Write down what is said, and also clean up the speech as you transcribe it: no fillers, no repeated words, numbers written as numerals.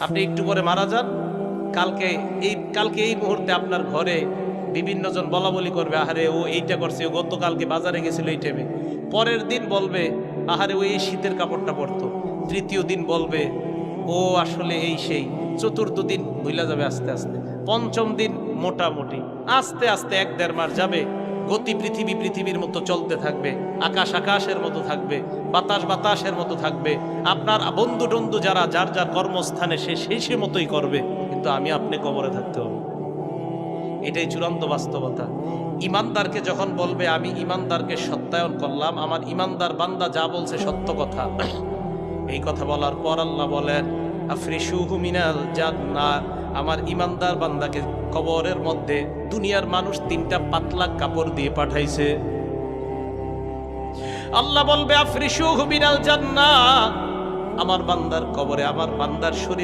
আপনি একটু পরে মারা যান, কালকে এই মুহূর্তে আপনার ঘরে বিভিন্ন জন বলা বলি করবে, আহারে ও এইটা করছে, ও গতকালকে বাজারে গেছিল এই টাইমে। পরের দিন বলবে আহারে ও এই শীতের কাপড়টা পরতো। তৃতীয় দিন বলবে ও আসলে এই সেই। চতুর্থ দিন ভুলা যাবে আস্তে আস্তে। পঞ্চম দিন মোটামুটি, আস্তে আস্তে 1-1.5 মাস যাবে। গতি পৃথিবীর মতো চলতে থাকবে, আকাশ আকাশের মতো থাকবে, বাতাস বাতাসের মতো থাকবে। আপনার বন্ধু টন্ধু যারা যার যার কর্মস্থানে সে মতোই করবে, কিন্তু আমি আপনি কবরে থাকতে হবে। এটাই চূড়ান্ত বাস্তবতা। ইমানদারকে যখন বলবে আমি ইমানদারকে সত্যায়ন করলাম, আমার ইমানদার বান্দা যা বলছে সত্য কথা, এই কথা বলার পর আল্লাহ বলেন আফরিশুহু মিনাল জান্নাহ, আমার ইমানদার বান্দাকে কবরের মধ্যে দুনিয়ার মানুষ 3টা পাতলা কাপড় দিয়ে পাঠাইছে। আল্লাহ বলবে আফরিশুহু মিনাল জান্নাহ, আমার বান্দার কবরে আমার বান্দার শরীর